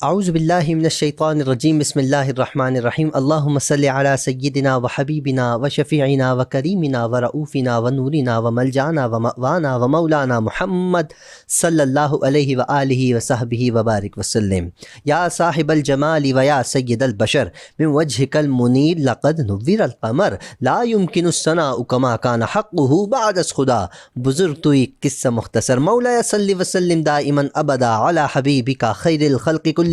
اعوذ باللہ من الشیطان الرجیم بسم اللہ الرحمن الرحیم اللہم صلی علی سیدنا و حبیبنا و شفیعنا و کریمنا و رؤوفنا و نورنا و ملجانا و مأوانا و مولانا محمد صلی اللہ علیہ وآلہ وصحبہ وبارک وسلم۔ یا صاحب الجمال و یا سید البشر من وجہک المنیر لقد نور القمر لا يمکن الثناء کما کان حقہ بعد از خدا۔ بزرگ تو ایک قصہ مختصر۔ مولا صلی وسلم دائما ابدا علی حبیبک خیر الخلق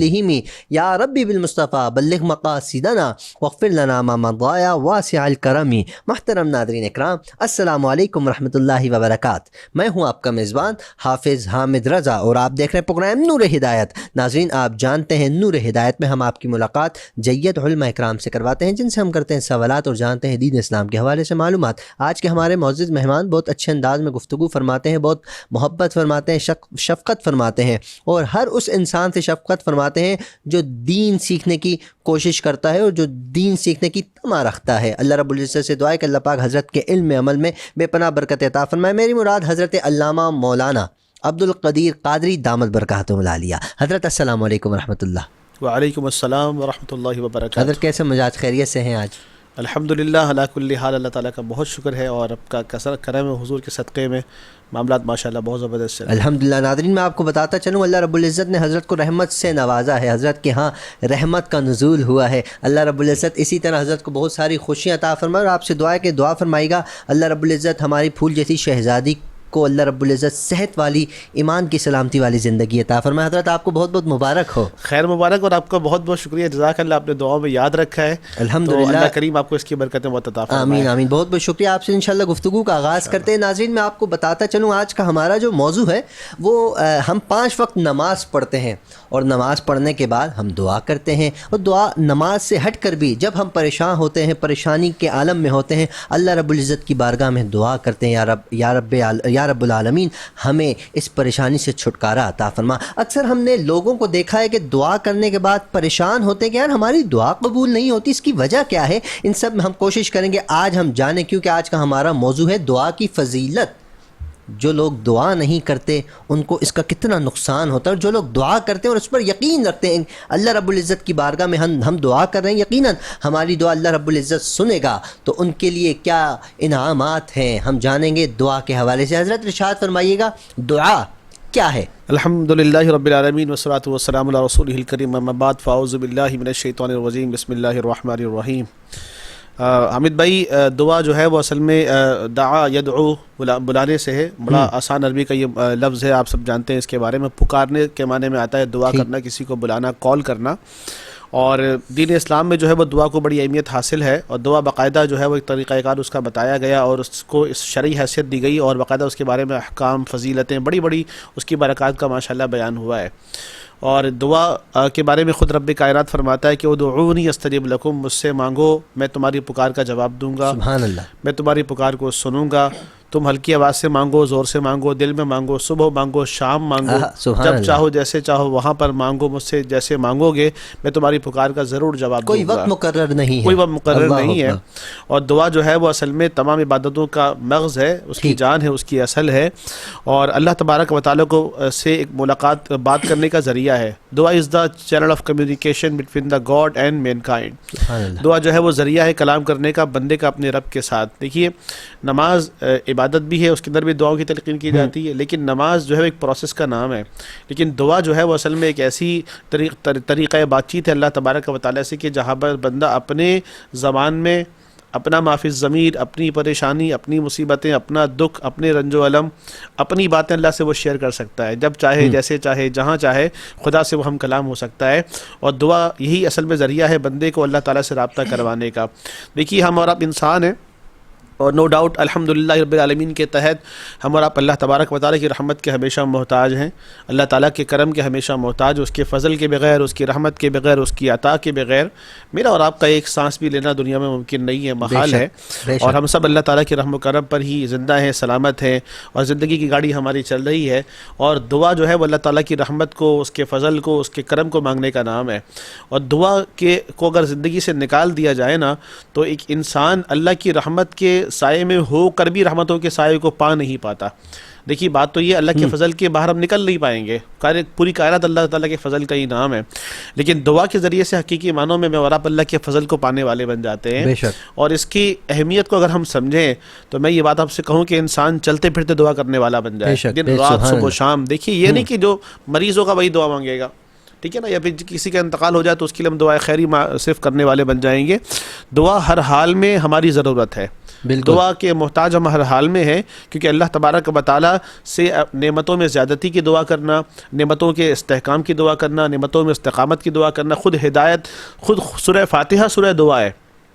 یا ربی بالمصطفیٰ بلغ مقاصدنا واغفر لنا ما مضى واسع الکرم۔ محترم ناظرین اکرام، السلام علیکم ورحمۃ اللہ وبرکاتہ۔ میں ہوں آپ کا میزبان حافظ حامد رضا اور آپ دیکھ رہے ہیں پروگرام نور ہدایت۔ ناظرین، آپ جانتے ہیں نور ہدایت میں ہم آپ کی ملاقات جید علماء اکرام سے کرواتے ہیں، جن سے ہم کرتے ہیں سوالات اور جانتے ہیں دین اسلام کے حوالے سے معلومات۔ آج کے ہمارے معزز مہمان بہت اچھے انداز میں گفتگو فرماتے ہیں، بہت محبت فرماتے ہیں، شفقت فرماتے ہیں، اور ہر اس انسان سے شفقت فرماتے ہیں جو دین سیکھنے کی کوشش کرتا ہے اور جو دین سیکھنے کی تما رکھتا ہے۔ اللہ رب العزت سے دعا ہے کہ اللہ پاک حضرت کے علم عمل میں بے پناہ برکت عطا فرمائے۔ میری مراد حضرت علامہ مولانا عبد القدیر قادری دامت برکاتہم العالیہ۔ حضرت السلام علیکم ورحمۃ اللہ۔ وعلیکم السلام ورحمۃ اللہ وبرکاتہ۔ حضرت کیسے مزاج، خیریت سے ہیں آج؟ الحمدللہ علی کل حال، اللہ تعالیٰ کا بہت شکر ہے اور آپ کا کثرت کرم حضور کے صدقے میں معاملات ماشاءاللہ بہت زبردست ہے۔ الحمدللہ۔ ناظرین، میں آپ کو بتاتا چلوں، اللہ رب العزت نے حضرت کو رحمت سے نوازا ہے، حضرت کے ہاں رحمت کا نزول ہوا ہے۔ اللہ رب العزت اسی طرح حضرت کو بہت ساری خوشیاں عطا فرمائے، اور آپ سے دعا ہے کہ دعا فرمائے گا اللہ رب العزت ہماری پھول جیسی شہزادی کو اللہ رب العزت صحت والی، ایمان کی سلامتی والی زندگی عطا فرمائے۔ حضرت آپ کو بہت بہت مبارک ہو۔ خیر مبارک، اور آپ کا بہت بہت شکریہ، جزاک اللہ، آپ نے دعاؤں میں یاد رکھا ہے، الحمدللہ۔ تو اللہ کریم آپ کو اس کی برکتیں بہت عطا فرمائے۔ آمین آمین، بہت بہت شکریہ۔ آپ سے انشاءاللہ گفتگو کا آغاز کرتے ہیں۔ ناظرین، میں آپ کو بتاتا چلوں آج کا ہمارا جو موضوع ہے وہ ہم 5 وقت نماز پڑھتے ہیں، اور نماز پڑھنے کے بعد ہم دعا کرتے ہیں، اور دعا نماز سے ہٹ کر بھی جب ہم پریشان ہوتے ہیں، پریشانی کے عالم میں ہوتے ہیں، اللہ رب العزت کی بارگاہ میں دعا کرتے ہیں، یا رب العالمین ہمیں اس پریشانی سے چھٹکارا عطا فرما۔ اکثر ہم نے لوگوں کو دیکھا ہے کہ دعا کرنے کے بعد پریشان ہوتے ہیں کہ یار ہماری دعا قبول نہیں ہوتی، اس کی وجہ کیا ہے؟ ان سب میں ہم کوشش کریں گے آج ہم جانیں، کیونکہ آج کا ہمارا موضوع ہے دعا کی فضیلت۔ جو لوگ دعا نہیں کرتے ان کو اس کا کتنا نقصان ہوتا ہے، اور جو لوگ دعا کرتے ہیں اور اس پر یقین رکھتے ہیں اللہ رب العزت کی بارگاہ میں ہم دعا کر رہے ہیں، یقیناً ہماری دعا اللہ رب العزت سنے گا، تو ان کے لیے کیا انعامات ہیں ہم جانیں گے دعا کے حوالے سے۔ حضرت ارشاد فرمائیے گا دعا کیا ہے؟ الحمدللہ رب العالمین والصلاۃ والسلام علی رسولہ الکریم، اما بعد فاعوذ باللہ من الشیطان الرجیم، بسم اللہ الرحمن الرحیم۔ حامد بھائی، دعا جو ہے وہ اصل میں دعا یدعو بلانے سے ہے، بڑا آسان عربی کا یہ لفظ ہے، آپ سب جانتے ہیں اس کے بارے میں۔ پکارنے کے معنی میں آتا ہے، دعا کرنا، کسی کو بلانا، کال کرنا، اور دین اسلام میں جو ہے وہ دعا کو بڑی اہمیت حاصل ہے، اور دعا باقاعدہ جو ہے وہ ایک طریقہ کار اس کا بتایا گیا، اور اس کو اس شرعی حیثیت دی گئی، اور باقاعدہ اس کے بارے میں احکام، فضیلتیں، بڑی بڑی اس کی برکات کا ماشاءاللہ بیان ہوا ہے۔ اور دعا کے بارے میں خود رب کائنات فرماتا ہے کہ ادعونی استجب لکم، مجھ سے مانگو میں تمہاری پکار کا جواب دوں گا، سبحان اللہ، میں تمہاری پکار کو سنوں گا۔ تم ہلکی آواز سے مانگو، زور سے مانگو، دل میں مانگو، صبح مانگو، شام مانگو، جب چاہو جیسے چاہو وہاں پر مانگو، مجھ سے جیسے مانگو گے میں تمہاری پکار کا ضرور جواب دوں گا۔ کوئی وقت مقرر نہیں ہے، کوئی وقت مقرر نہیں ہے، اور دعا جو ہے وہ اصل میں تمام عبادتوں کا مغز ہے، اس کی جان ہے، اس کی اصل ہے، اور اللہ تبارک و تعالیٰ کو سے ایک ملاقات، بات کرنے کا ذریعہ ہے۔ دعا is the channel of communication between the God and mankind. دعا جو ہے وہ ذریعہ ہے کلام کرنے کا بندے کا اپنے رب کے ساتھ۔ دیکھیے، نماز عبادت بھی ہے، اس کے اندر بھی دعاؤں کی تلقین کی جاتی ہے، لیکن نماز جو ہے ایک پروسیس کا نام ہے، لیکن دعا جو ہے وہ اصل میں ایک ایسی طریقہ بات چیت ہے اللہ تبارک و تعالیٰ سے کہ جہاں پر بندہ اپنے زبان میں اپنا معافی ضمیر، اپنی پریشانی، اپنی مصیبتیں، اپنا دکھ، اپنے رنج و علم، اپنی باتیں اللہ سے وہ شیئر کر سکتا ہے، جب چاہے، جیسے چاہے، جہاں چاہے خدا سے وہ ہم کلام ہو سکتا ہے، اور دعا یہی اصل میں ذریعہ ہے بندے کو اللہ تعالیٰ سے رابطہ کروانے کا۔ دیکھیے، ہم اور آپ انسان ہیں، اور نو ڈاؤٹ الحمدللہ رب العالمین کے تحت ہم اور آپ اللہ تبارک و تعالیٰ کی رحمت کے ہمیشہ محتاج ہیں، اللہ تعالیٰ کے کرم کے ہمیشہ محتاج، اس کے فضل کے بغیر، اس کی رحمت کے بغیر، اس کی عطا کے بغیر میرا اور آپ کا ایک سانس بھی لینا دنیا میں ممکن نہیں ہے، محال ہے، اور ہم سب اللہ تعالیٰ کے رحم و کرم پر ہی زندہ ہیں، سلامت ہیں، اور زندگی کی گاڑی ہماری چل رہی ہے، اور دعا جو ہے وہ اللہ تعالیٰ کی رحمت کو، اس کے فضل کو، اس کے کرم کو مانگنے کا نام ہے، اور دعا کو اگر زندگی سے نکال دیا جائے نا تو ایک انسان اللہ کی رحمت کے سائے میں ہو کر بھی رحمتوں کے سائے کو پا نہیں پاتا۔ دیکھیے بات تو یہ اللہ کے فضل کے باہر ہم نکل نہیں پائیں گے، پوری کائنات اللہ تعالیٰ کے فضل کا ہی نام ہے، لیکن دعا کے ذریعے سے حقیقی معنوں میں اور آپ اللہ کے فضل کو پانے والے بن جاتے ہیں. اور اس کی اہمیت کو اگر ہم سمجھیں تو میں یہ بات آپ سے کہوں کہ انسان چلتے پھرتے دعا کرنے والا بن جائے، دن رات صبح و شام. دیکھیے یہ نہیں کہ جو مریض ہوگا وہی دعا مانگے گا، ٹھیک ہے نا، یا پھر کسی کا انتقال ہو جائے تو اس کے لیے ہم دعائے خیری صرف کرنے والے بن جائیں گے. دعا ہر حال میں ہماری ضرورت ہے، دعا کے محتاج ہم ہر حال میں ہیں، کیونکہ اللہ تبارک و تعالیٰ سے نعمتوں میں زیادتی کی دعا کرنا، نعمتوں کے استحکام کی دعا کرنا، نعمتوں میں استقامت کی دعا کرنا، خود ہدایت، خود سورہ فاتحہ سورہ دعا ہے.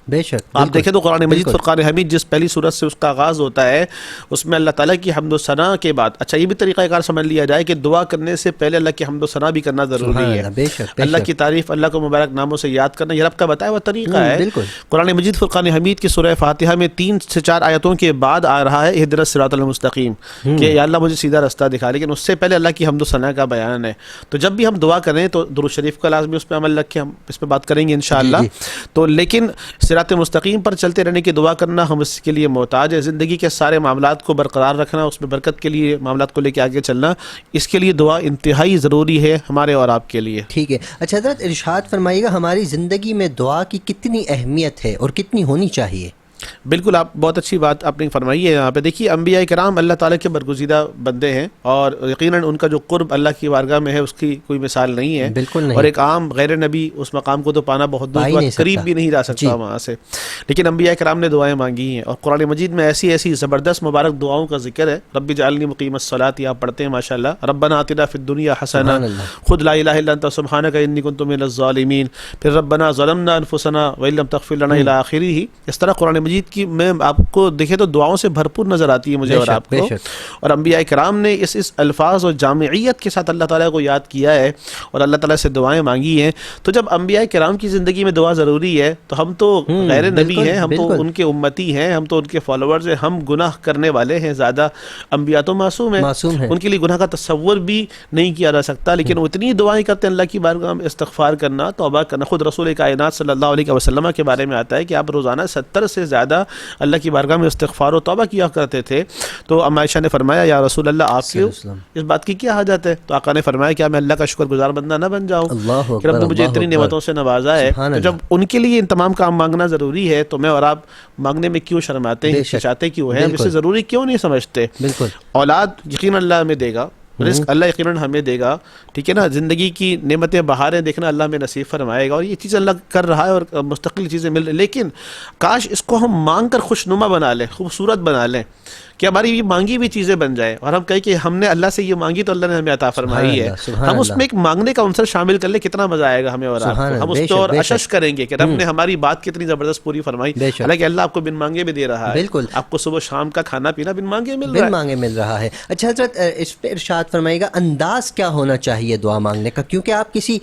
بے شک آپ دیکھیں تو قرآن مجید فرقان حمید جس پہلی سورت سے اس کا آغاز ہوتا ہے، اس میں اللہ تعالیٰ کی حمد و ثنا کے بعد، اچھا یہ بھی طریقہ کار سمجھ لیا جائے کہ دعا کرنے سے پہلے اللہ کی حمد و ثنا بھی کرنا ضروری ہے. اللہ کی تعریف، اللہ کو مبارک ناموں سے یاد کرنا یہ رب کا بتایا ہوا طریقہ ہے. قرآن مجید فرقان حمید کی سورہ فاتحہ میں 3 سے 4 آیتوں کے بعد آ رہا ہے اہدنا الصراط المستقیم، کہ یا اللہ مجھے سیدھا رستہ دکھا، لیکن اس سے پہلے اللہ کی حمد و ثنا کا بیان ہے. تو جب بھی ہم دعا کریں تو درود شریف کا لازمی اس پہ عمل رکھیں، ہم اس پہ بات کریں گے انشاءاللہ. تو لیکن صراط مستقیم پر چلتے رہنے کی دعا کرنا ہم اس کے لیے محتاج ہے. زندگی کے سارے معاملات کو برقرار رکھنا، اس میں برکت کے لیے معاملات کو لے کے آگے چلنا، اس کے لیے دعا انتہائی ضروری ہے ہمارے اور آپ کے لیے. ٹھیک ہے. اچھا حضرت ارشاد فرمائیے گا ہماری زندگی میں دعا کی کتنی اہمیت ہے اور کتنی ہونی چاہیے؟ بالکل، آپ بہت اچھی بات آپ نے فرمائی ہے. یہاں پہ دیکھیے انبیاء کرام اللہ تعالیٰ کے برگزیدہ بندے ہیں، اور یقیناً ان کا جو قرب اللہ کی بارگاہ میں ہے اس کی کوئی مثال نہیں ہے. بالکل نہیں. اور ایک عام غیر نبی اس مقام کو تو پانا بہت دور، قریب بھی نہیں جا سکتا وہاں سے. لیکن انبیاء کرام نے دعائیں مانگی ہیں، اور قرآن مجید میں ایسی ایسی زبردست مبارک دعاؤں کا ذکر ہے. رب اجعلنی مقیم الصلاۃ آپ پڑھتے ہیں ماشاءاللہ، ربنا آتنا فی الدنیا حسنہ، خود لا الہ الا انت سبحانک انی کنت من الظالمین، پھر ربنا ظلمنا انفسنا وان لم تغفر لنا الی آخرہ. اس طرح قرآن مجید کی میں آپ کو دیکھیں تو دعاؤں سے بھرپور نظر آتی ہے مجھے اور آپ کو. اور انبیاء کرام نے اس الفاظ اور جامعیت کے ساتھ اللہ تعالیٰ کو یاد کیا ہے اور اللہ تعالیٰ سے دعائیں مانگی ہیں. تو جب انبیاء کرام کی زندگی میں دعا ضروری ہے تو ہم تو غیر نبی ہیں، ہم تو ان کے امتی ہیں، ہم تو ان کے فالوورز ہیں، ہم گناہ کرنے والے ہیں زیادہ. انبیاء تو معصوم ہیں، ان کے لیے گناہ کا تصور بھی نہیں کیا جا سکتا، لیکن وہ اتنی دعائیں کرتے ہیں اللہ کی بارگاہ میں، استغفار کرنا، توبہ کرنا. خود رسول کائنات صلی اللہ علیہ وسلم کے بارے میں آتا ہے کہ آپ روزانہ 70 سے زیادہ اللہ کی بارگاہ میں استغفار و توبہ کیا کرتے تھے. تو ام عائشہ نے فرمایا یا رسول اللہ آپ کی اس بات کی کیا حاجت ہے؟ تو آقا نے فرمایا کیا میں اللہ کا شکر گزار بندہ نہ بن جاؤں کہ رب نے مجھے اتنی نعمتوں سے نوازا ہے. تو جب ان کے لیے ان تمام کام مانگنا ضروری ہے تو میں اور آپ مانگنے میں کیوں شرماتے ہیں، چاہتے کیوں ہیں، ہم اسے ضروری کیوں نہیں سمجھتے؟ اولاد یقین اللہ ہمیں دے گا، رزق اللہ یقیناً ہمیں دے گا، ٹھیک ہے نا، زندگی کی نعمتیں بہاریں دیکھنا اللہ میں نصیب فرمائے گا، اور یہ چیز اللہ کر رہا ہے اور مستقل چیزیں مل رہی. لیکن کاش اس کو ہم مانگ کر خوشنما بنا لیں، خوبصورت بنا لیں، کہ ہماری یہ مانگی بھی چیزیں بن جائیں، اور ہم کہیں کہ ہم نے اللہ سے یہ مانگی تو اللہ نے ہمیں عطا فرمائی ہے. ہم اس میں ایک مانگنے کا عنصر شامل کر لیں، کتنا مزہ آئے گا ہمیں اور آپ کو. ہم اس پہ اور اشش کریں گے کہ رب نے ہماری بات کتنی زبردست پوری فرمائی، حالانکہ اللہ آپ کو بن مانگے بھی دے رہا ہے. بالکل، آپ کو صبح شام کا کھانا پینا بن مانگے مل رہا ہے. اچھا حضرت اس پہ ارشاد فرمائے گا انداز کیا ہونا چاہیے دعا مانگنے کا، کیونکہ آپ کسی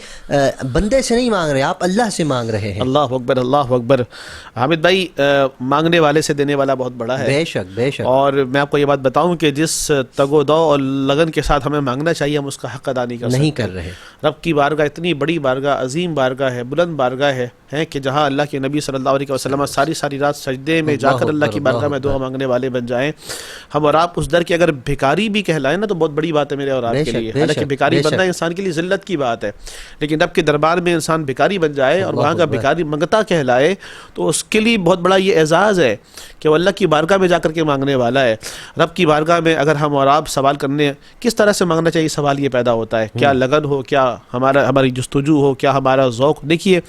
بندے سے نہیں مانگ رہے، آپ اللہ سے مانگ رہے ہیں. اللہ اکبر، اللہ اکبر. حامد بھائی مانگنے والے سے دینے والا بہت بڑا ہے. بے شک بے شک. اور میں آپ کو یہ بات بتاؤں کہ جس تگ و دو اور لگن کے ساتھ ہمیں مانگنا چاہیے ہم اس کا حق ادا نہیں کر رہے. رب کی بارگاہ اتنی بڑی بارگاہ، عظیم بارگاہ ہے، بلند بارگاہ ہے کہ جہاں اللہ کے نبی صلی اللہ علیہ وسلم ساری رات سجدے میں جا کر اللہ کی بارگاہ میں دعا مانگنے والے بن جائیں. ہم اور آپ اس در کے اگر بھکاری بھی کہلائیں نا تو بہت بڑی بات ہے میرے اور آپ کے لیے. حالانکہ بھکاری بننا انسان کے لیے ذلت کی بات ہے، لیکن رب کے دربار میں انسان بھکاری بن جائے اور وہاں کا بھکاری منگتا کہلائے تو اس کے لیے بہت بڑا یہ اعزاز ہے کہ وہ اللہ کی بارگاہ میں جا کر کے مانگنے والا ہے. رب کی بارگاہ میں اگر ہم اور آپ سوال کرنے کس طرح سے مانگنا چاہیے، سوال یہ پیدا ہوتا ہے کیا لگن ہو، کیا ہماری جستجو ہو، کیا ہمارا ذوق. دیکھیے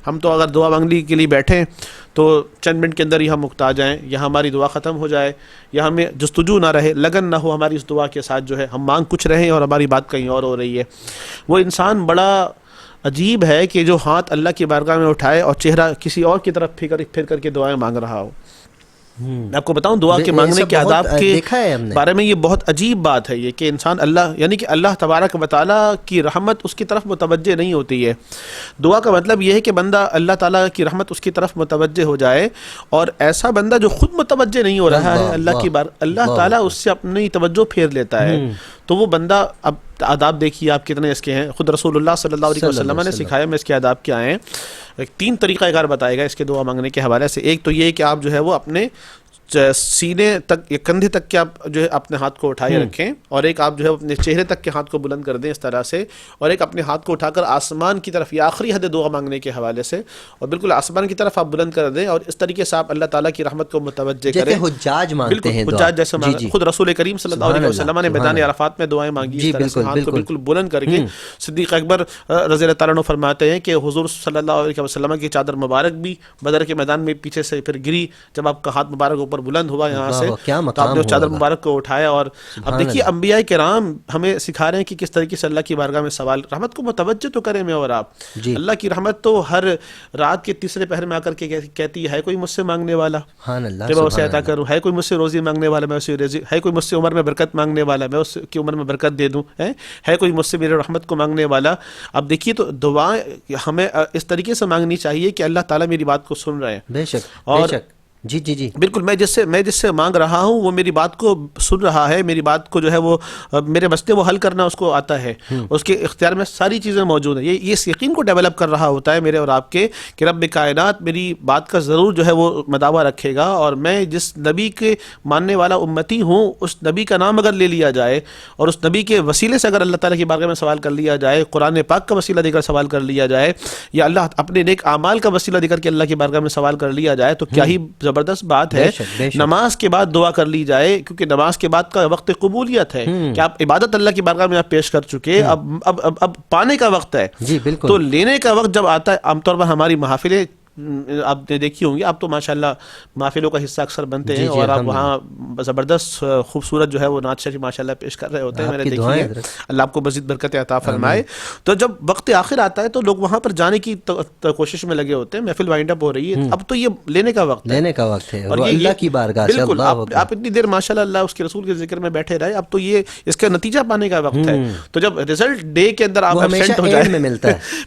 ہم تو اگر دعا مانگنے کے لیے بیٹھیں تو چند منٹ کے اندر ہی ہم مکتا جائیں، یا ہماری دعا ختم ہو جائے، یا ہمیں جستجو نہ رہے، لگن نہ ہو ہماری اس دعا کے ساتھ، جو ہے ہم مانگ کچھ رہے ہیں اور ہماری بات کہیں اور ہو رہی ہے. وہ انسان بڑا عجیب ہے کہ جو ہاتھ اللہ کی بارگاہ میں اٹھائے اور چہرہ کسی اور کی طرف پھر کر کے دعائیں مانگ رہا ہو. میں آپ کو بتاؤں دعا کے مانگنے کے آداب کے بارے میں یہ بہت عجیب بات ہے یہ کہ انسان اللہ یعنی کہ اللہ تبارک و تعالیٰ کی رحمت اس کی طرف متوجہ نہیں ہوتی ہے. دعا کا مطلب یہ ہے کہ بندہ اللہ تعالیٰ کی رحمت اس کی طرف متوجہ ہو جائے، اور ایسا بندہ جو خود متوجہ نہیں ہو رہا ہے اللہ تعالیٰ اس سے اپنی توجہ پھیر لیتا ہے. تو وہ بندہ، اب آداب دیکھیے آپ کتنے اس کے ہیں، خود رسول اللہ صلی اللہ علیہ وسلم نے سکھایا. میں اس کے آداب کیا ہیں، 3 طریقہ کار بتائے گا اس کے دعا مانگنے کے حوالے سے. ایک تو یہ کہ آپ جو ہے وہ اپنے سینے تک یا کندھے تک کے آپ جو ہے اپنے ہاتھ کو اٹھائے رکھیں، اور ایک آپ جو ہے اپنے چہرے تک کے ہاتھ کو بلند کر دیں اس طرح سے، اور ایک اپنے ہاتھ کو اٹھا کر آسمان کی طرف، یہ آخری حد دعا مانگنے کے حوالے سے، اور بالکل آسمان کی طرف آپ بلند کر دیں، اور اس طریقے سے آپ اللہ تعالیٰ کی رحمت کو متوجہ کریں، جیسے حجاج مانگتے ہیں حجاج جیسے خود رسول کریم صلی اللہ علیہ وسلم نے میدان عرفات میں دعائیں مانگی اس طرح سے ہاتھ کو بالکل بلند کر کے۔ صدیق اکبر رضی اللہ تعالیٰ عنہ فرماتے ہیں کہ حضور صلی اللہ علیہ وسلم کی چادر مبارک بھی بدر کے میدان میں پیچھے سے پھر گری، جب آپ کا ہاتھ مبارک اوپر بلند ہوا یہاں سے، تو آپ نے چادر مبارک کو اٹھایا۔ اور اب دیکھیے انبیاء کرام ہمیں سکھا رہے ہیں کہ کس طریقے سے اللہ کی بارگاہ میں سوال، رحمت کو متوجہ تو کریں میں اور آپ۔ اللہ کی رحمت تو ہر رات کے تیسرے پہر میں آ کر کے کہتی ہے کوئی مجھ سے مانگنے والا میں اسے عطا کروں، ہے کوئی مجھ سے روزی مانگنے والا میں اسے روزی، ہے کوئی مجھ سے عمر میں برکت مانگنے والا میں اس کی عمر میں برکت دے دوں، ہے کوئی مجھ سے میرے رحمت کو مانگنے والا۔ اب دیکھیے تو دعائیں ہمیں اس طریقے سے مانگنی چاہیے کہ اللہ تعالیٰ میری بات کو سن رہے ہیں، بے شک اور بے شک، جی جی جی بالکل میں جس سے مانگ رہا ہوں وہ میری بات کو سن رہا ہے، میری بات کو جو ہے وہ میرے مسئلے وہ حل کرنا اس کو آتا ہے، اس کے اختیار میں ساری چیزیں موجود ہیں۔ یہ اس یقین کو ڈیولپ کر رہا ہوتا ہے میرے اور آپ کے کہ رب کائنات میری بات کا ضرور جو ہے وہ مداوع رکھے گا، اور میں جس نبی کے ماننے والا امتی ہوں اس نبی کا نام اگر لے لیا جائے اور اس نبی کے وسیلے سے اگر اللہ تعالیٰ کی بارگاہ میں سوال کر لیا جائے، قرآن پاک کا وسیلہ دے کر سوال کر لیا جائے، یا اللہ اپنے نیک اعمال کا وسیلہ دے کر کے اللہ کی بارگاہ میں سوال کر لیا جائے، تو کیا ہی زبردست بات ہے۔ نماز کے بعد دعا کر لی جائے، کیونکہ نماز کے بعد کا وقت قبولیت ہے کہ آپ عبادت اللہ کی بارگاہ میں آپ پیش کر چکے، اب پانے کا وقت ہے، جی بالکل، تو لینے کا وقت جب آتا ہے، عام طور پر ہماری محافلیں آپ نے دیکھی ہوں گی، آپ تو ماشاءاللہ محفلوں کا حصہ اکثر بنتے ہیں، اور آپ وہاں زبردست خوبصورت جو ہے وہ نعت شریف ماشاءاللہ پیش کر رہے ہوتے ہیں، میں نے دیکھی ہے، اللہ آپ کو مزید برکت عطا فرمائے۔ تو جب وقت آخر آتا ہے تو لوگ وہاں پر جانے کی کوشش میں لگے ہوتے ہیں، محفل وائنڈ اپ ہو رہی ہے، اب تو یہ لینے کا وقت ہے، اور اللہ کی بارگاہ سے بالکل آپ اتنی دیر ماشاءاللہ اللہ اس کے رسول کے ذکر میں بیٹھے رہے، اب تو یہ اس کا نتیجہ پانے کا وقت ہے۔ تو جب رزلٹ ڈے کے اندر آپ ایبسینٹ ہو جائے،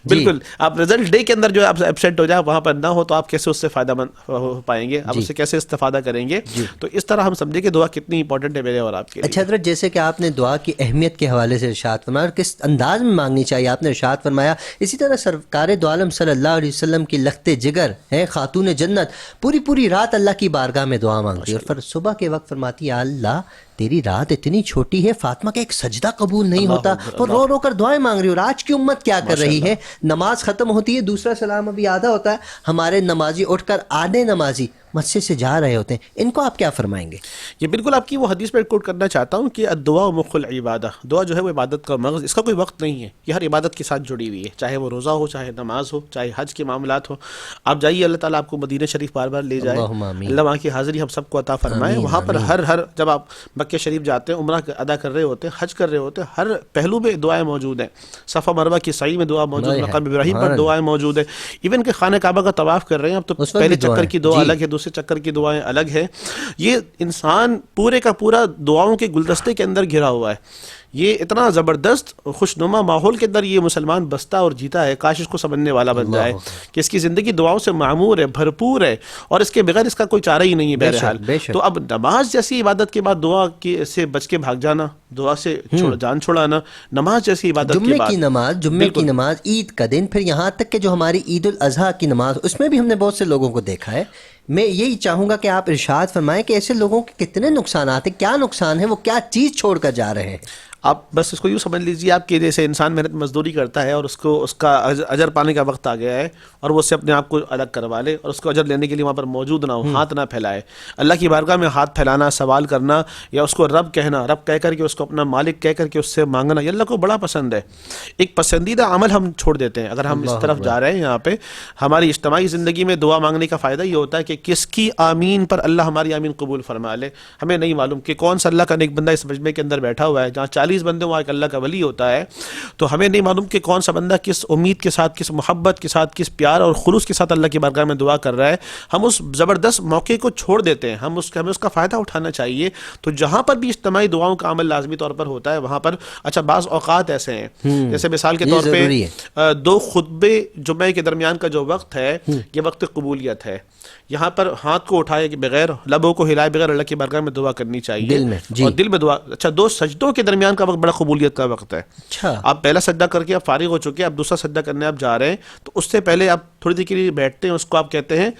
بالکل آپ رزلٹ ڈے کے اندر جو آپ ایبسینٹ ہو جائے وہاں پر نہ ہو، تو آپ کیسے اس سے فائدہ مند ہو پائیں گے، آپ اس سے کیسے استفادہ کریں گے؟ تو اس طرح ہم سمجھیں کہ دعا کتنی امپورٹنٹ ہے میرے اور آپ کے لیے۔ اچھا حضرت، جیسے کہ آپ نے دعا کی اہمیت کے حوالے سے ارشاد فرمایا اور کس انداز میں مانگنی چاہیے آپ نے ارشاد فرمایا، اسی طرح سرکار دو عالم صلی اللہ علیہ وسلم کی لخت جگر ہے خاتون جنت، پوری رات اللہ کی بارگاہ میں دعا مانگتی ہے، اور پھر صبح کے وقت فرماتی ہے اللہ تیری رات اتنی چھوٹی ہے، فاطمہ کا ایک سجدہ قبول نہیں ہوتا، تو رو کر دعائیں مانگ رہی ہے۔ اور آج کی امت کیا کر رہی ہے؟ نماز ختم ہوتی ہے، دوسرا سلام ابھی آدھا ہوتا ہے، ہمارے نمازی اٹھ کر آدھے نمازی مسجد سے جا رہے ہوتے ہیں، ان کو آپ کیا فرمائیں گے؟ یہ بالکل آپ کی وہ حدیث میں کوٹ کرنا چاہتا ہوں کہ الدعاء مخ العبادہ، دعا جو ہے وہ عبادت کا مغز، اس کا کوئی وقت نہیں ہے، یہ ہر عبادت کے ساتھ جڑی ہوئی ہے، چاہے وہ روزہ ہو، چاہے نماز ہو، چاہے حج کے معاملات ہو۔ آپ جائیے، اللہ تعالیٰ آپ کو مدینہ شریف بار بار لے جائے، اللہ وہاں کی حاضری ہم سب کو عطا فرمائے۔ وہاں پر ہر جب آپ مکہ شریف جاتے ہیں، عمرہ ادا کر رہے ہوتے ہیں، حج کر رہے ہوتے ہیں، ہر پہلو میں دعائیں موجود ہیں، صفا مروہ کی سعی میں دعا موجود ہے، مقام ابراہیم پر دعائیں موجود ہیں، ایون کہ خانہ کعبہ کا طواف کر رہے ہیں اب تو پہلے چکر کی دعا الگ ہے، دوسرے چکر کی دعائیں الگ ہے۔ یہ انسان پورے کا پورا دعاؤں کے گلدستے کے اندر گھرا ہوا ہے، یہ اتنا زبردست خوشنما ماحول کے اندر یہ مسلمان بستا اور جیتا ہے، کاش اس کو سمجھنے والا بن جائے کہ اس کی زندگی دعاؤں سے معمور ہے، بھرپور ہے، اور اس کے بغیر اس کا کوئی چارہ ہی نہیں ہے بہرحال۔ تو اب نماز جیسی عبادت کے بعد دعا سے بچ کے بھاگ جانا، دعا سے جان چھڑانا، نماز جیسی عبادت کے بعد جمعے کی نماز، عید کا دن، پھر یہاں تک کہ جو ہماری عید الاضحیٰ کی نماز، اس میں بھی ہم نے بہت سے لوگوں کو دیکھا ہے۔ میں یہی چاہوں گا کہ آپ ارشاد فرمائیں کہ ایسے لوگوں کے کتنے نقصانات ہیں، کیا نقصان ہے، وہ کیا چیز چھوڑ کر جا رہے ہیں؟ آپ بس اس کو یوں سمجھ لیجیے آپ کہ جیسے انسان محنت مزدوری کرتا ہے اور اس کا اجر پانے کا وقت آ گیا ہے، اور وہ اس سے اپنے آپ کو الگ کروا لے اور اس کو اجر لینے کے لیے وہاں پر موجود نہ ہو، ہاتھ نہ پھیلائے۔ اللہ کی بارگاہ میں ہاتھ پھیلانا، سوال کرنا، یا اس کو رب کہنا، رب کہہ کر کے اس کو اپنا مالک کہہ کر کے اس سے مانگنا، یہ اللہ کو بڑا پسند ہے۔ ایک پسندیدہ عمل ہم چھوڑ دیتے ہیں اگر ہم اس طرف جا رہے ہیں۔ یہاں پہ ہماری اجتماعی زندگی میں دعا مانگنے کا فائدہ یہ ہوتا ہے کہ کس کی آمین پر اللہ ہماری آمین قبول فرما لے، ہمیں نہیں معلوم کہ کون سا اللہ کا نیک بندہ اس مجمع کے اندر بیٹھا ہوا ہے، جہاں 40 بندے وہاں ایک اللہ کا ولی ہوتا ہے، تو ہمیں نہیں معلوم کہ کون سا بندہ کس امید کے ساتھ، کس محبت کے ساتھ، کس پیار اور خلوص کے ساتھ اللہ کی بارگاہ میں دعا کر رہا ہے۔ ہم اس زبردست موقع کو چھوڑ دیتے ہیں، ہمیں اس کا فائدہ اٹھانا چاہیے۔ تو جہاں پر بھی اجتماعی دعاؤں کا عمل لازمی طور پر ہوتا ہے وہاں پر اچھا بعض اوقات ایسے ہیں، جیسے مثال کے طور پہ 2 خطبے جمعے کے درمیان کا جو وقت ہے یہ وقت قبولیت ہے، یہاں پر ہاتھ کو اٹھائے کے بغیر، لبوں کو ہلائے بغیر اللہ کی بارگاہ میں دعا کرنی چاہیے، اور دل میں دعا۔ اچھا 2 سجدوں کے درمیان کا وقت بڑا قبولیت کا وقت ہے۔ آپ پہلا سجدہ کر کے آپ فارغ ہو چکے، آپ دوسرا سجدہ کرنے آپ جا رہے ہیں، تو اس سے پہلے آپ تھوڑی دیر کے لیے بیٹھتے ہیں، اس کو آپ کہتے ہیں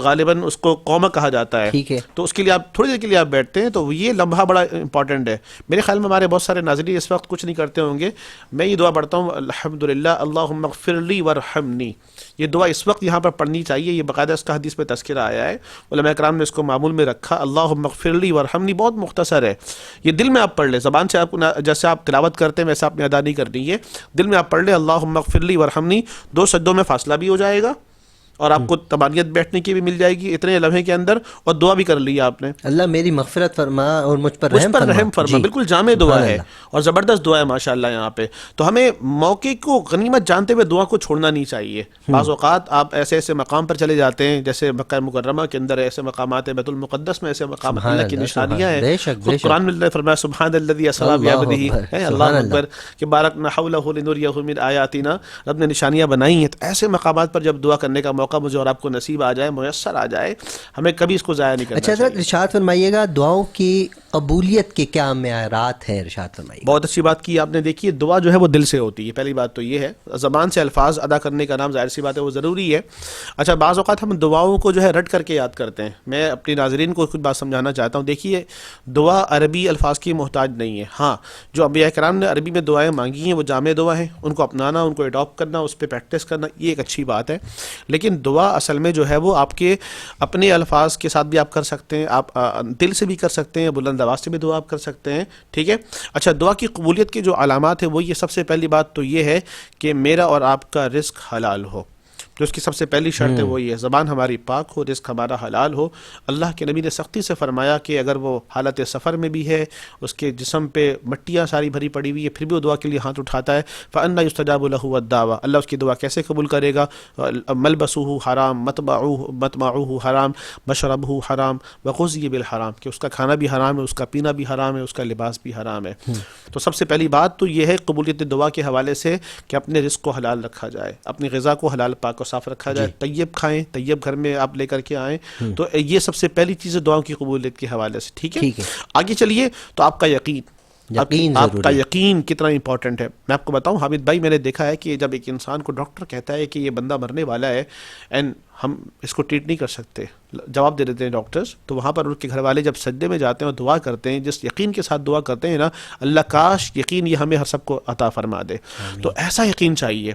غالباً اس کو قومہ کہا جاتا ہے. ٹھیک ہے. تو اس کے لیے آپ تھوڑی دیر کے لیے آپ بیٹھتے ہیں تو یہ لمحہ بڑا امپورٹنٹ ہے. میرے خیال میں ہمارے بہت سارے ناظرین اس وقت کچھ نہیں کرتے ہوں گے. میں یہ دعا پڑھتا ہوں الحمدللہ اللہم اغفر لی وارحمنی. یہ دعا اس وقت یہاں پر پڑھنی چاہیے. یہ باقاعدہ اس کا حدیث میں تذکرہ آیا ہے, علماء اکرام نے اس کو معمول میں رکھا. اللہم اغفر لی وارحمنی بہت مختصر ہے. یہ دل میں آپ پڑھ لیں, زبان سے آپ کو جیسے آپ تلاوت کرتے ہیں ویسا آپ نے ادا نہیں کرنی ہے. دل میں آپ پڑھ لیں اللہم اغفر لی وارحمنی. 2 سجدوں میں فاصلہ بھی ہو جائے گا اور آپ کو طمانینت بیٹھنے کی بھی مل جائے گی اتنے لمحے کے اندر, اور دعا بھی کر لی آپ نے. اللہ میری مغفرت فرما اور مجھ پر رحم فرما. بالکل جامع دعا ہے اور زبردست دعا ہے ماشاءاللہ یہاں پہ. تو ہمیں موقع کو غنیمت جانتے ہوئے دعا کو چھوڑنا نہیں چاہیے. بعض اوقات آپ ایسے ایسے مقام پر چلے جاتے ہیں جیسے مکہ مکرمہ کے اندر ایسے مقامات ہیں, بیت المقدس میں ایسے مقامات اللہ کی نشانیاں ہیں. قرآن میں فرمایا سبحان الذی اسری بعبدہ, اللہ اکبر کہ بارکنا حولہ لنریہ من آیاتنا. رب نے نشانیاں بنائی ہیں. ایسے مقامات پر جب دعا کرنے کا موقع مجھے اور آپ کو نصیب آ جائے, میسر آ جائے, ہمیں کبھی اس کو ضائع نہیں کرنا چاہیے. اچھا حضرت ارشاد فرمائیے گا دعاؤں کی قبولیت کے کیا معیارات ہیں, ارشاد فرمائیے. بہت اچھی بات کی آپ نے. دیکھیے دعا جو ہے وہ دل سے ہوتی ہے. پہلی بات تو یہ ہے, زبان سے الفاظ ادا کرنے کا نام ظاہر سی بات ہے وہ ضروری ہے. اچھا بعض اوقات ہم دعاؤں کو جو ہے رٹ کر کے یاد کرتے ہیں. میں اپنی ناظرین کو کچھ بات سمجھانا چاہتا ہوں. دیکھیے دعا عربی الفاظ کی محتاج نہیں ہے. ہاں جو انبیاء کرام نے عربی میں دعائیں مانگی ہیں وہ جامع دعا ہیں, ان کو اپنانا, ان کو اڈاپٹ کرنا, اس پہ پریکٹس کرنا یہ ایک اچھی بات ہے. لیکن دعا اصل میں جو ہے وہ آپ کے اپنے الفاظ کے ساتھ بھی آپ کر سکتے ہیں, آپ دل سے بھی کر سکتے ہیں, بلند آواز سے بھی دعا آپ کر سکتے ہیں. ٹھیک ہے. اچھا دعا کی قبولیت کی جو علامات ہیں وہ یہ, سب سے پہلی بات تو یہ ہے کہ میرا اور آپ کا رزق حلال ہو. جو اس کی سب سے پہلی شرط ہے وہ یہ ہے, زبان ہماری پاک ہو, رزق ہمارا حلال ہو. اللہ کے نبی نے سختی سے فرمایا کہ اگر وہ حالت سفر میں بھی ہے, اس کے جسم پہ مٹیاں ساری بھری پڑی ہوئی ہے, پھر بھی وہ دعا کے لیے ہاتھ اٹھاتا ہے, فَأَنَّى يُسْتَجَابُ لَهُ وَالدَّعْوَى, اللہ اس کی دعا کیسے قبول کرے گا. ملبسُهُ حرام, مطمعُهُ حرام, مشربُهُ حرام, وغُذِّيَ بِالْحرام, کہ اس کا کھانا بھی حرام ہے, اس کا پینا بھی حرام ہے, اس کا لباس بھی حرام ہے. تو سب سے پہلی بات تو یہ ہے قبولیت دعا کے حوالے سے کہ اپنے رزق کو حلال رکھا جائے, اپنی غذا کو حلال پاک کو صاف رکھا جائے, طیب کھائیں, طیب گھر میں آپ لے کر کے آئیں. تو یہ سب سے پہلی چیز ہے دعاؤں کی قبولیت کے حوالے سے. ٹھیک ہے. آگے چلیے. تو آپ کا یقین, آپ کا یقین کتنا امپورٹنٹ ہے. میں آپ کو بتاؤں حامد بھائی, میں نے دیکھا ہے کہ جب ایک انسان کو ڈاکٹر کہتا ہے کہ یہ بندہ مرنے والا ہے اینڈ ہم اس کو ٹریٹ نہیں کر سکتے, جواب دے دیتے ہیں ڈاکٹرز, تو وہاں پر ان کے گھر والے جب سجدے میں جاتے ہیں اور دعا کرتے ہیں, جس یقین کے ساتھ دعا کرتے ہیں نا, اللہ کاش یقین یہ ہمیں ہر سب کو عطا فرما دے. تو ایسا یقین چاہیے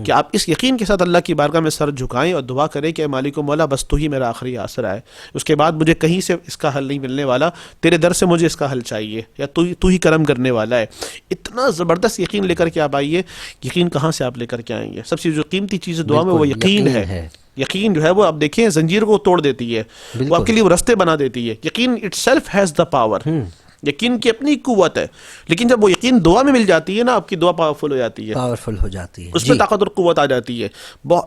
کہ آپ اس یقین کے ساتھ اللہ کی بارگاہ میں سر جھکائیں اور دعا کریں کہ مالک و مولا بس تو ہی میرا آخری آسرا ہے, اس کے بعد مجھے کہیں سے اس کا حل نہیں ملنے والا, تیرے در سے مجھے اس کا حل چاہیے, یا تو ہی کرم کرنے والا ہے. اتنا زبردست یقین لے کر کے آپ آئیے. یقین کہاں سے آپ لے کر کے آئیں گے؟ سب سے جو قیمتی چیز دعا میں وہ یقین ہے. یقین جو ہے وہ آپ دیکھیں زنجیر کو توڑ دیتی ہے, وہ آپ کے لیے وہ رستے بنا دیتی ہے. یقین it self has the power. یقین کی اپنی قوت ہے, لیکن جب وہ یقین دعا میں مل جاتی ہے نا, آپ کی دعا پاورفل ہو جاتی ہے, پاورفل ہو جاتی ہے, اس میں طاقت اور قوت آ جاتی ہے.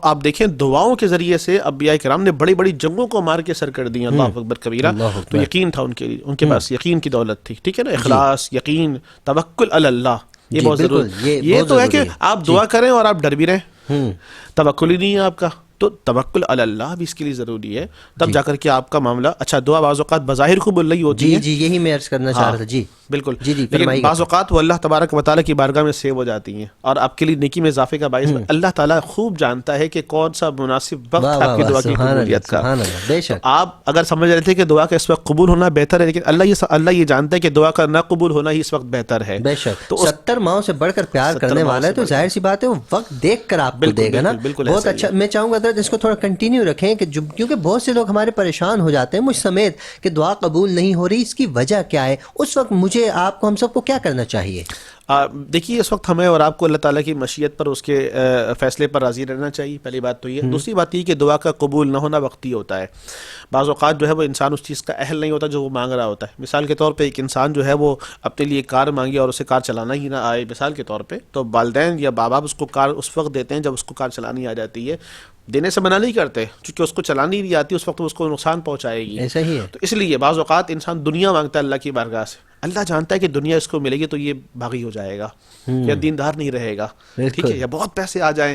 آپ دیکھیں دعاؤں کے ذریعے سے انبیاء کرام نے بڑی بڑی جنگوں کو مار کے سر کر دی. اللہ اکبر کبیرہ. تو یقین تھا ان کے پاس, یقین کی دولت تھی. ٹھیک ہے نا. اخلاص, یقین, توکل علی اللہ, یہ بہت ضروری. یہ تو ہے کہ آپ دعا کریں اور آپ ڈر بھی رہیں, توکل ہی نہیں ہے آپ کا, تو توکل علی اللہ بھی اس کے لیے ضروری ہے, تب جا کر کے آپ کا معاملہ. اچھا دعا بعض اوقات بظاہر قبول نہیں ہوتی ہے. جی یہی میں عرض کرنا چاہ رہا تھا. جی بالکل. لیکن بعض اوقات وہ اللہ تبارک و تعالیٰ کی بارگاہ میں سیو ہو جاتی ہیں اور آپ کے لیے نیکی میں اضافے کا باعث. اللہ تعالیٰ خوب جانتا ہے کہ کون سا مناسب وقت ہے آپ کی دعا کی قبولیت کا. بے شک آپ اگر سمجھ رہے تھے کہ دعا کا اس وقت قبول ہونا بہتر ہے, لیکن اللہ یہ جانتا ہے کہ دعا کا نہ قبول ہونا ہی اس وقت بہتر ہے. بے شک. تو 70 ماؤں سے بڑھ کر پیار کرنے والا ہے, تو ظاہر سی بات ہے وہ وقت دیکھ کر آپ کو دے گا نا. بہت اچھا. میں چاہوں گا حضرت اس کو تھوڑا کنٹینیو رکھیں, کہ کیونکہ بہت سے لوگ ہمارے پریشان ہو جاتے ہیں, مجھ سمیت, کہ دعا قبول نہیں ہو رہی, اس کی وجہ کیا ہے. اس وقت مجھے, آپ کو, ہم سب کو کیا کرنا چاہیے؟ دیکھیے اس وقت ہمیں اور آپ کو اللہ تعالیٰ کی مشیت پر, اس کے فیصلے پر راضی رہنا چاہیے. پہلی بات تو یہ. دوسری بات یہ کہ دعا کا قبول نہ ہونا وقتی ہوتا ہے. بعض اوقات جو ہے وہ انسان اس چیز کا اہل نہیں ہوتا جو وہ مانگ رہا ہوتا ہے. مثال کے طور پہ ایک انسان جو ہے وہ اپنے لیے کار مانگے اور اسے کار چلانا ہی نہ آئے, مثال کے طور پہ, تو والدین یا باپ اس کو کار اس وقت دیتے ہیں جب اس کو کار چلانی آ جاتی ہے. دینے سے منع نہیں کرتے, چونکہ اس کو چلانی نہیں آتی, اس وقت اس کو نقصان پہنچائے گی. ایسا ہی ہے. تو اس لیے بعض اوقات انسان دنیا مانگتا ہے اللہ کی بارگاہ سے, اللہ جانتا ہے کہ دنیا اس کو ملے گی تو یہ باغی ہو جائے گا یا دیندار نہیں رہے گا، ٹھیک ہے، یا بہت پیسے آ جائیں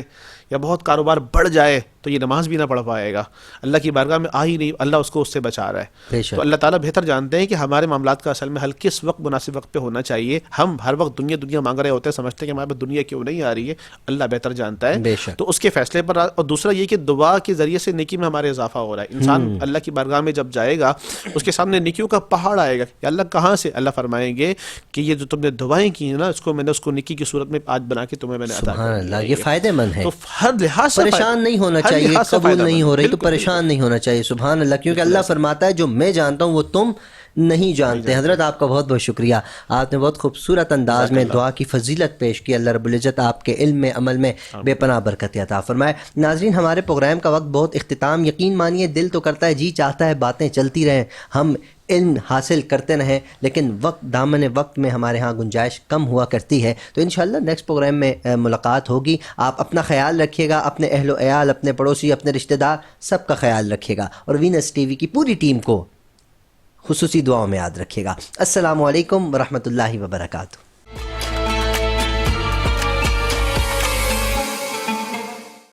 یا بہت کاروبار بڑھ جائے تو یہ نماز بھی نہ پڑھ پائے گا، اللہ کی بارگاہ میں آ ہی نہیں، اللہ اس کو اس سے بچا رہا ہے۔ تو اللہ تعالیٰ بہتر جانتے ہیں کہ ہمارے معاملات کا اصل میں حل کس وقت مناسب وقت پہ ہونا چاہیے۔ ہم ہر وقت دنیا مانگ رہے ہوتے ہیں، سمجھتے ہیں کہ ہمارے پاس دنیا کیوں نہیں آ رہی ہے، اللہ بہتر جانتا ہے تو اس کے فیصلے پر۔ اور دوسرا یہ کہ دعا کے ذریعے سے نیکی میں ہمارے اضافہ ہو رہا ہے۔ انسان اللہ کی بارگاہ میں جب جائے گا اس کے سامنے نیکیوں کا پہاڑ آئے گا کہ اللہ کہاں سے، اللہ فرمائیں گے کہ یہ جو تم نے دعائیں کی ہیں نا، اس کو میں نے اس کو نیکی کی صورت میں آج بنا کے تمہیں میں نے عطا کر دیا۔ اللہ، یہ فائدہ مند ہے۔ تو ہر لحاظ سے پریشان نہیں ہونا چاہیے، قبول نہیں ہو رہی تو پریشان نہیں ہونا چاہیے، سبحان اللہ، کیونکہ اللہ فرماتا ہے جو میں جانتا ہوں وہ تم نہیں جانتے۔ حضرت آپ کا بہت بہت شکریہ، آپ نے بہت خوبصورت انداز میں دعا کی فضیلت پیش کی۔ اللہ رب العزت آپ کے علم میں، عمل میں بے پناہ برکت عطا فرمائے۔ ناظرین، ہمارے پروگرام کا وقت بہت اختتام، یقین مانیے دل تو کرتا ہے، جی چاہتا ہے باتیں چلتی رہیں، ہم علم حاصل کرتے رہیں، لیکن وقت، دامن وقت میں ہمارے ہاں گنجائش کم ہوا کرتی ہے۔ تو انشاءاللہ نیکسٹ پروگرام میں ملاقات ہوگی۔ آپ اپنا خیال رکھیے گا، اپنے اہل و عیال، اپنے پڑوسی، اپنے رشتہ دار، سب کا خیال رکھیے گا، اور وینس ٹی وی کی پوری ٹیم کو خصوصی دعاؤں میں یاد رکھیے گا۔ السلام علیکم ورحمۃ اللہ وبرکاتہ۔